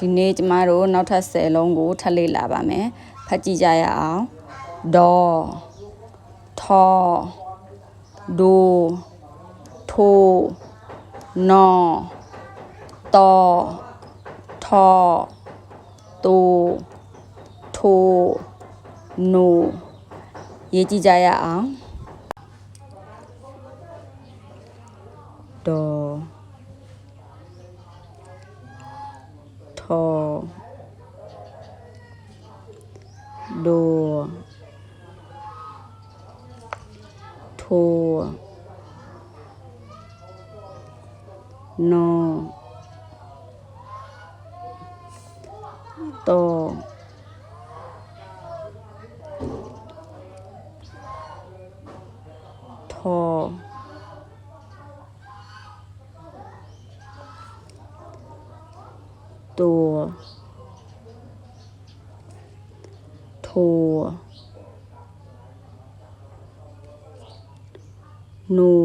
ဒီနေ့ကျမတို့နောက်ထပ်10လုံးကိုထပ်လေ့လာပါမယ်ဖတ်ကြည့်ကြရအောင်ဒေါ်ထောဒိုထိုနော်တော်ထောတိုထိုနိုရေးကြည့်ကြရအောင်ဒေါ်ထောဒိုထိုနော်တော်ထောတိုထိုနို